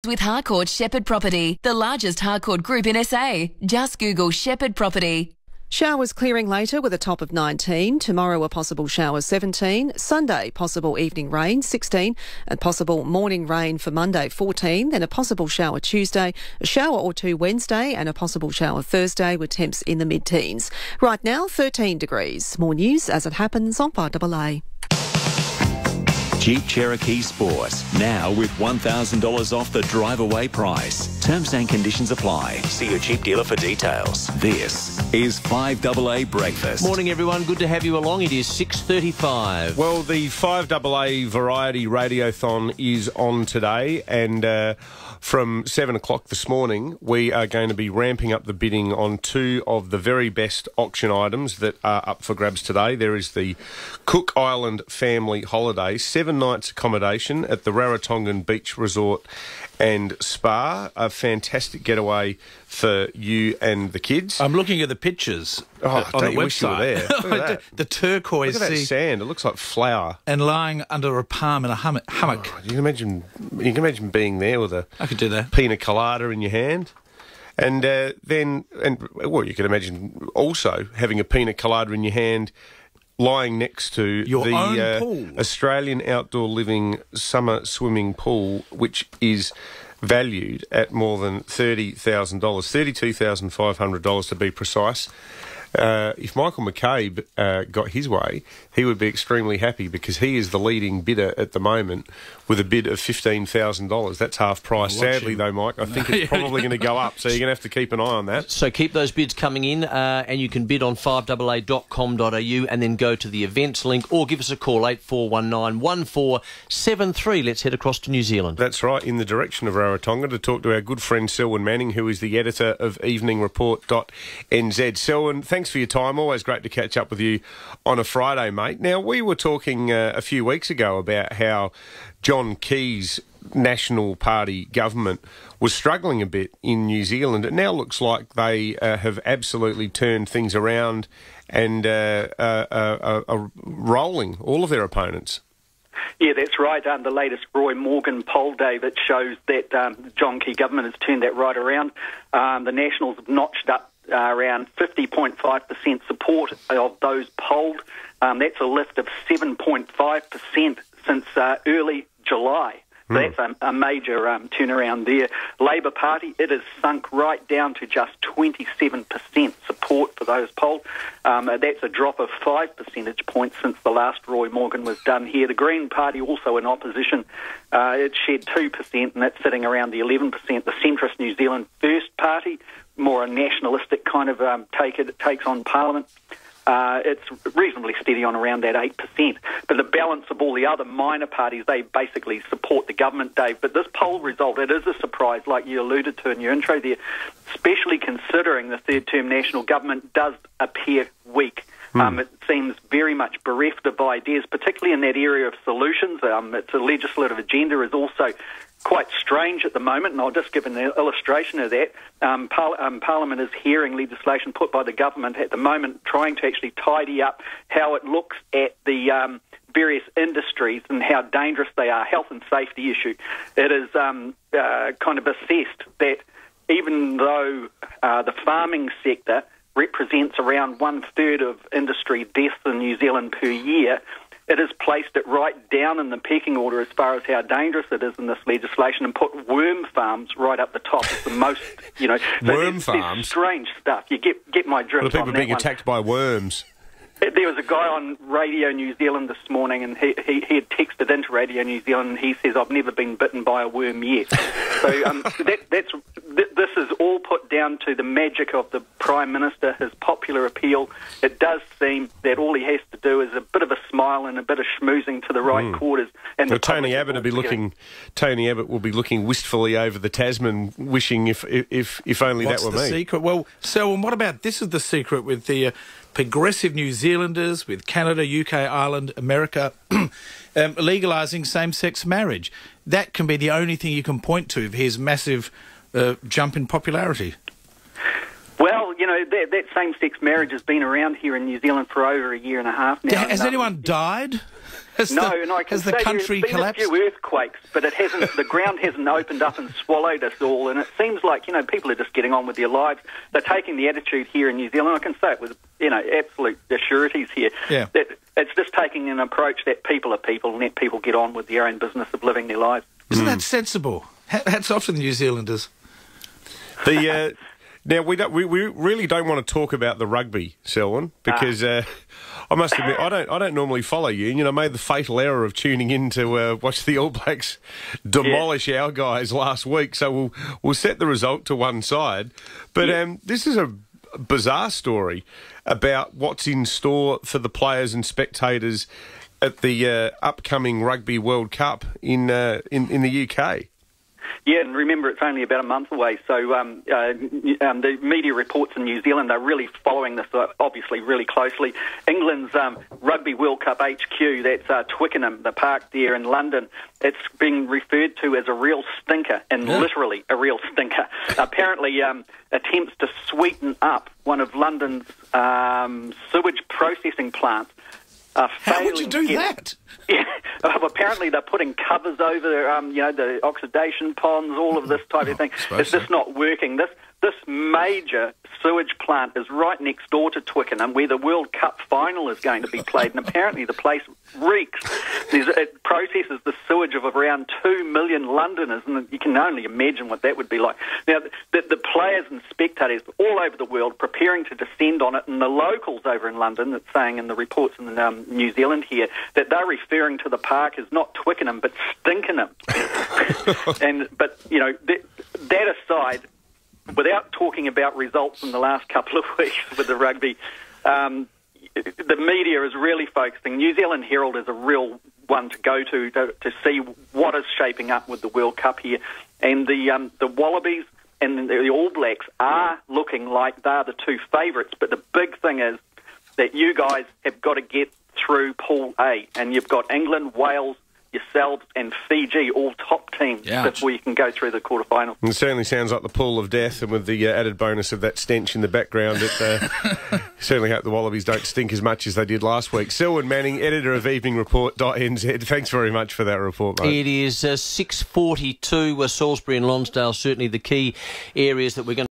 With Harcourt Shepherd Property, the largest Harcourt group in SA. Just Google Shepherd Property. Showers clearing later with a top of 19. Tomorrow a possible shower 17. Sunday possible evening rain 16. And possible morning rain for Monday 14. Then a possible shower Tuesday, a shower or two Wednesday and a possible shower Thursday with temps in the mid-teens. Right now 13 degrees. More news as it happens on 5AA. Jeep Cherokee Sport, now with $1,000 off the drive-away price. Terms and conditions apply. See your Jeep dealer for details. This is 5AA Breakfast. Morning, everyone. Good to have you along. It is 6:35. Well, the 5AA Variety Radiothon is on today, and from 7 o'clock this morning, we are going to be ramping up the bidding on two of the very best auction items that are up for grabs today. There is the Cook Island Family Holiday, 7 nights accommodation at the Rarotongan Beach Resort and Spa. A fantastic getaway for you and the kids. I'm looking at the pictures on the website. Wish you were there. Look at that. The turquoise Look at that sea. sand. It looks like flour. And lying under a palm in a hammock. Oh, you can imagine being there with a I could do that. Pina colada in your hand. And well, you can imagine also having a pina colada in your hand lying next to your the own pool. Australian Outdoor Living Summer Swimming Pool, which is valued at more than $30,000, $32,500 to be precise. If Michael McCabe got his way, he would be extremely happy because he is the leading bidder at the moment with a bid of $15,000. That's half price. Sadly, though, Mike, I think it's probably going to go up, so you're going to have to keep an eye on that. So keep those bids coming in, and you can bid on 5AA.com.au and then go to the events link or give us a call, 8419 1473. Let's head across to New Zealand. That's right, in the direction of Rarotonga to talk to our good friend Selwyn Manning, who is the editor of EveningReport.nz. Selwyn, thanks for your time. Always great to catch up with you on a Friday, mate. Now, we were talking a few weeks ago about how John Key's National Party government was struggling a bit in New Zealand. It now looks like they have absolutely turned things around and are rolling all of their opponents. Yeah, that's right. The latest Roy Morgan poll, Dave, it shows that John Key government has turned that right around. The Nationals have notched up around 50.5% support of those polled. That's a lift of 7.5% since early July. So that's a major turnaround there. Labor Party, it has sunk right down to just 27% support for those polled. That's a drop of 5 percentage points since the last Roy Morgan was done here. The Green Party, also in opposition, it shed 2% and it's sitting around the 11%. The centrist New Zealand First Party, more a nationalistic kind of takes on Parliament. It's reasonably steady on around that 8%. But the balance of all the other minor parties, they basically support the government, Dave. But this poll result, it is a surprise, like you alluded to in your intro there, especially considering the third-term national government does appear weak. It seems very much bereft of ideas, particularly in that area of solutions. Its legislative agenda is also quite strange at the moment, and I'll just give an illustration of that. Parliament is hearing legislation put by the government at the moment, trying to actually tidy up how it looks at the various industries and how dangerous they are, health and safety issue. It is kind of assessed that even though the farming sector represents around 1/3 of industry deaths in New Zealand per year, it has placed it right down in the pecking order as far as how dangerous it is in this legislation and put worm farms right up the top as the most, Worm farms? There's strange stuff. You get my drift on that one. People being attacked by worms. There was a guy on Radio New Zealand this morning, and he had texted into Radio New Zealand, and he says, "I've never been bitten by a worm yet." So this is all put down to the magic of the Prime Minister, his popular appeal. It does seem that all he has to do is a bit of a smile and a bit of schmoozing to the right quarters. And well, Tony Abbott will be looking wistfully over the Tasman, wishing if only What's that were the me. secret? Well, Selwyn, what about this is the secret with the progressive New Zealanders, with Canada, UK, Ireland, America, legalising same-sex marriage. That can be the only thing you can point to of his massive jump in popularity. Well, you know, that same-sex marriage has been around here in New Zealand for over a year and a half now. Has anyone died? No, and I can say country there's been collapsed? a few earthquakes, but it hasn't. The ground hasn't opened up and swallowed us all, and it seems like, you know, people are just getting on with their lives. They're taking the attitude here in New Zealand. I can say it with, you know, absolute sureties here. Yeah. That it's just taking an approach that people are people and let people get on with their own business of living their lives. Isn't that sensible? Hats off to the New Zealanders. Now, we really don't want to talk about the rugby, Selwyn, because I must admit, I don't normally follow you. And, you know, I made the fatal error of tuning in to watch the All Blacks demolish our guys last week. So we'll set the result to one side. But this is a bizarre story about what's in store for the players and spectators at the upcoming Rugby World Cup in the UK. Yeah, and remember, it's only about a month away, so the media reports in New Zealand are really following this, obviously, really closely. England's Rugby World Cup HQ, that's Twickenham, the park there in London, it's being referred to as a real stinker, and literally a real stinker. Apparently, attempts to sweeten up one of London's sewage processing plants. How would you do that? Yeah, apparently they're putting covers over, you know, the oxidation ponds, all of this type of thing. It's just not working. This major sewage plant is right next door to Twickenham, where the World Cup final is going to be played, and apparently the place reeks. It processes the sewage of around 2 million Londoners, and you can only imagine what that would be like. Now, the players and spectators all over the world preparing to descend on it, and the locals over in London, that's saying in the reports in New Zealand here, that they're referring to the park as not Twickenham, but Stinkenham. But, you know, that aside, without talking about results in the last couple of weeks with the rugby, the media is really focusing. New Zealand Herald is a real one to go to see what is shaping up with the World Cup here. And the Wallabies and the All Blacks are looking like they're the two favourites. But the big thing is that you guys have got to get through Pool A. And you've got England, Wales, yourselves and Fiji, all top teams, before you can go through the quarterfinals. It certainly sounds like the pool of death, and with the added bonus of that stench in the background, it certainly hope the Wallabies don't stink as much as they did last week. Selwyn Manning, editor of EveningReport.nz, thanks very much for that report, mate. It is 6:42, Salisbury and Lonsdale, certainly the key areas that we're going to